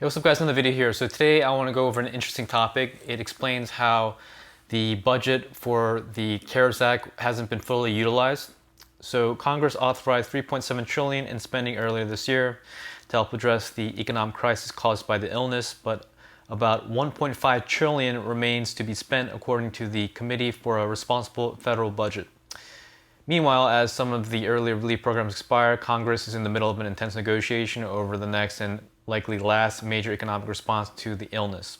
Hey, what's up guys, another video here. So today I want to go over an interesting topic. It explains how the budget for the CARES Act hasn't been fully utilized. So Congress authorized $3.7 trillion in spending earlier this year to help address the economic crisis caused by the illness, but about $1.5 trillion remains to be spent according to the Committee for a Responsible Federal Budget. Meanwhile, as some of the earlier relief programs expire, Congress is in the middle of an intense negotiation over the next and likely last major economic response to the illness.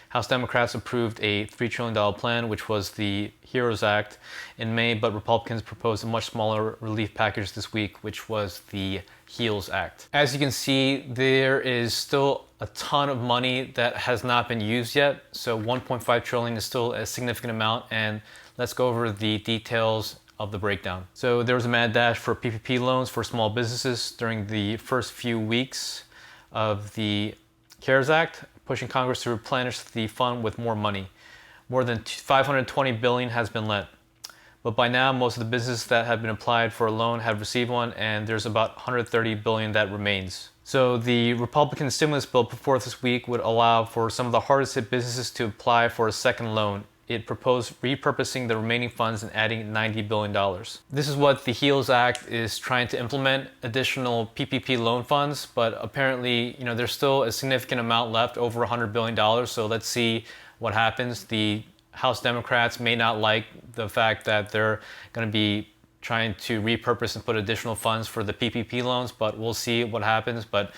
House Democrats approved a $3 trillion plan, which was the HEROES Act, in May, but Republicans proposed a much smaller relief package this week, which was the HEALS Act. As you can see, there is still a ton of money that has not been used yet, so $1.5 trillion is still a significant amount, and let's go over the details of the breakdown. So there was a mad dash for PPP loans for small businesses during the first few weeks of the CARES Act, pushing Congress to replenish the fund with more money. More than $520 billion has been lent. But by now, most of the businesses that have been applied for a loan have received one, and there's about $130 billion that remains. So the Republican stimulus bill put forth this week would allow for some of the hardest hit businesses to apply for a second loan. It proposed repurposing the remaining funds and adding $90 billion. This is what the HEALS Act is trying to implement, additional PPP loan funds, but apparently, there's still a significant amount left, over $100 billion, so let's see what happens. The House Democrats may not like the fact that they're going to be trying to repurpose and put additional funds for the PPP loans, but we'll see what happens. But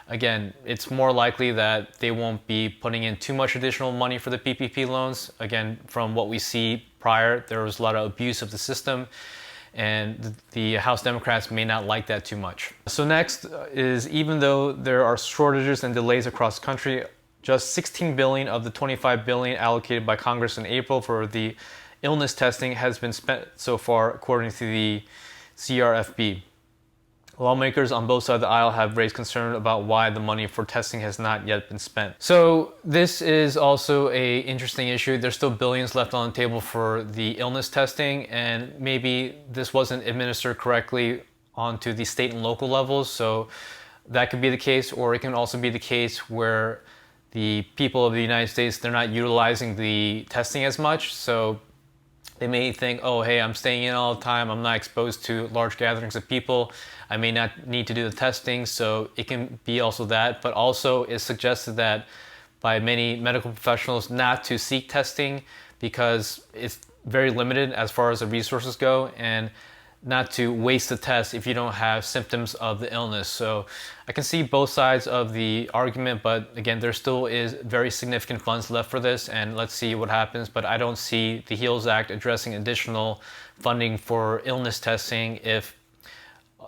again, it's more likely that they won't be putting in too much additional money for the PPP loans. Again, from what we see prior, there was a lot of abuse of the system, and the House Democrats may not like that too much. So next is, even though there are shortages and delays across the country, just $16 billion of the $25 billion allocated by Congress in April for the illness testing has been spent so far, according to the CRFB. Lawmakers on both sides of the aisle have raised concern about why the money for testing has not yet been spent. So this is also an interesting issue. There's still billions left on the table for the illness testing, and maybe this wasn't administered correctly onto the state and local levels. So that could be the case, or it can also be the case where the people of the United States, they're not utilizing the testing as much. So they may think, oh, hey, I'm staying in all the time. I'm not exposed to large gatherings of people. I may not need to do the testing. So it can be also that. But also it's suggested that by many medical professionals not to seek testing because it's very limited as far as the resources go, and not to waste the test if you don't have symptoms of the illness. So I can see both sides of the argument, but again, there still is very significant funds left for this, and let's see what happens. But I don't see the HEALS Act addressing additional funding for illness testing if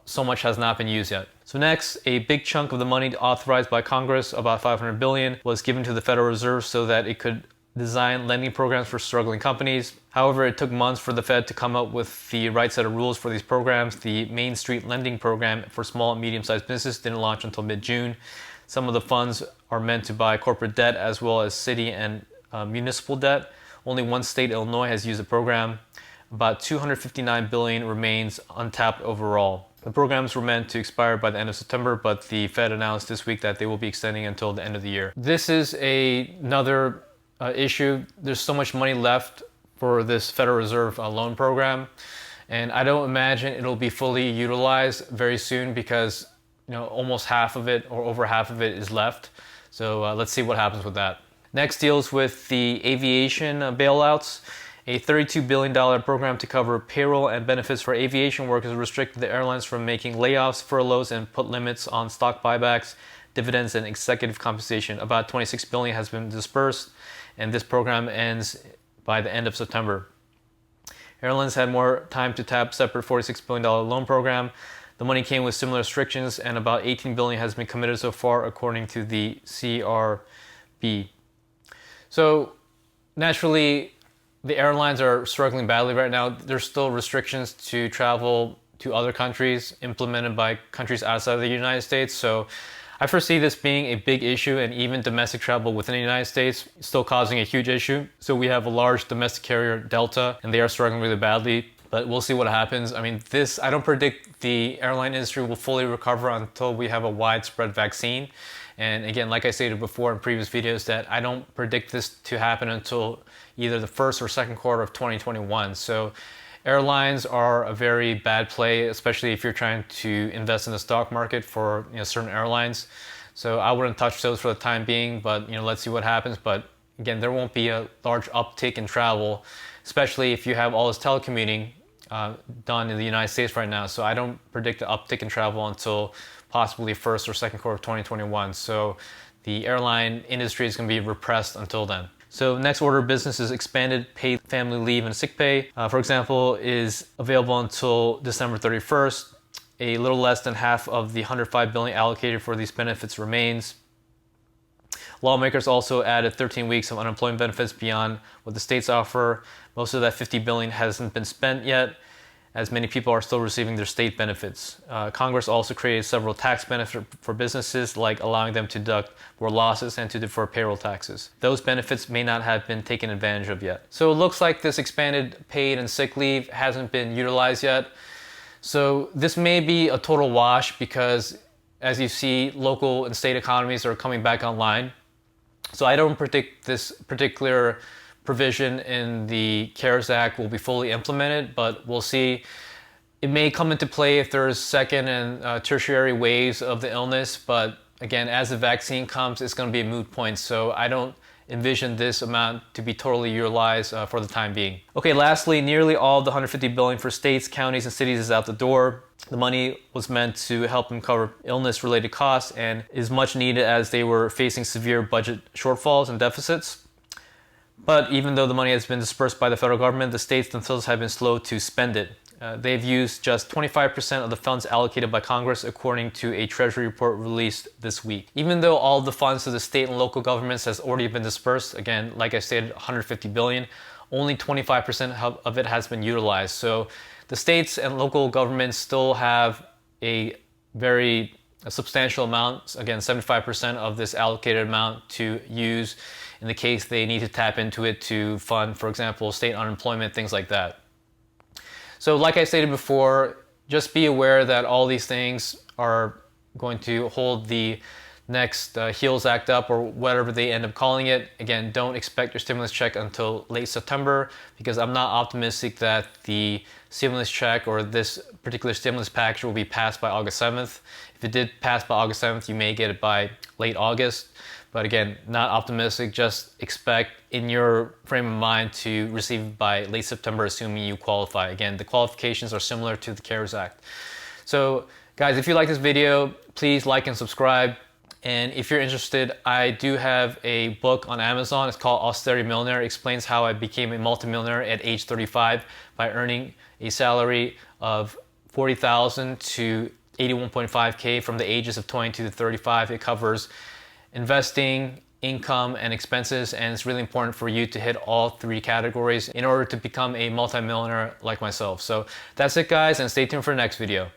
so much has not been used yet. So next, a big chunk of the money authorized by Congress, about $500 billion, was given to the Federal Reserve so that it could design lending programs for struggling companies. However, it took months for the Fed to come up with the right set of rules for these programs. The Main Street Lending Program for small and medium-sized businesses didn't launch until mid-June. Some of the funds are meant to buy corporate debt as well as city and municipal debt. Only one state, Illinois, has used the program. About $259 billion remains untapped overall. The programs were meant to expire by the end of September, but the Fed announced this week that they will be extending until the end of the year. This is another issue. There's so much money left for this Federal Reserve loan program, and I don't imagine it'll be fully utilized very soon because almost half of it, or over half of it, is left. So let's see what happens with that. Next deals with the aviation bailouts. A $32 billion program to cover payroll and benefits for aviation workers restricted the airlines from making layoffs, furloughs, and put limits on stock buybacks, dividends, and executive compensation. About $26 billion has been dispersed, and this program ends by the end of September. Airlines had more time to tap separate $46 billion loan program. The money came with similar restrictions, and about $18 billion has been committed so far, according to the CRB. So naturally, the airlines are struggling badly right now. There's still restrictions to travel to other countries implemented by countries outside of the United States. So I foresee this being a big issue, and even domestic travel within the United States is still causing a huge issue. So we have a large domestic carrier, Delta, and they are struggling really badly. But we'll see what happens. I mean, I don't predict the airline industry will fully recover until we have a widespread vaccine. And again, like I stated before in previous videos, that I don't predict this to happen until either the first or second quarter of 2021. So airlines are a very bad play, especially if you're trying to invest in the stock market for certain airlines. So I wouldn't touch those for the time being, but let's see what happens. But again, there won't be a large uptick in travel, especially if you have all this telecommuting done in the United States right now. So I don't predict an uptick in travel until possibly first or second quarter of 2021. So the airline industry is going to be repressed until then. So next order of business is expanded paid family leave and sick pay. For example, is available until December 31st. A little less than half of the $105 billion allocated for these benefits remains. Lawmakers also added 13 weeks of unemployment benefits beyond what the states offer. Most of that $50 billion hasn't been spent yet, as many people are still receiving their state benefits. Congress also created several tax benefits for businesses, like allowing them to deduct more losses and to defer payroll taxes. Those benefits may not have been taken advantage of yet. So it looks like this expanded paid and sick leave hasn't been utilized yet. So this may be a total wash because, as you see, local and state economies are coming back online. So I don't predict this particular provision in the CARES Act will be fully implemented, but we'll see. It may come into play if there's second and tertiary waves of the illness, but again, as the vaccine comes, it's going to be a moot point. So I don't envision this amount to be totally utilized for the time being. Okay, lastly, nearly all of the $150 billion for states, counties, and cities is out the door. The money was meant to help them cover illness-related costs and is much needed as they were facing severe budget shortfalls and deficits. But even though the money has been dispersed by the federal government, the states themselves have been slow to spend it. They've used just 25% of the funds allocated by Congress, according to a Treasury report released this week. Even though all the funds to the state and local governments has already been dispersed, again, like I stated, $150 billion, only 25% of it has been utilized. So the states and local governments still have a very substantial amount, again, 75% of this allocated amount to use in the case they need to tap into it to fund, for example, state unemployment, things like that. So like I stated before, just be aware that all these things are going to hold the next HEALS Act up, or whatever they end up calling it. Again, don't expect your stimulus check until late September, because I'm not optimistic that the stimulus check or this particular stimulus package will be passed by August 7th. If it did pass by August 7th, you may get it by late August. But again, not optimistic, just expect in your frame of mind to receive it by late September, assuming you qualify. Again, the qualifications are similar to the CARES Act. So guys, if you like this video, please like and subscribe. And if you're interested, I do have a book on Amazon. It's called Austerity Millionaire. It explains how I became a multimillionaire at age 35 by earning a salary of $40,000 to $81.5K from the ages of 22 to 35. It covers investing, income, and expenses, and it's really important for you to hit all three categories in order to become a multimillionaire like myself. So that's it, guys, and stay tuned for the next video.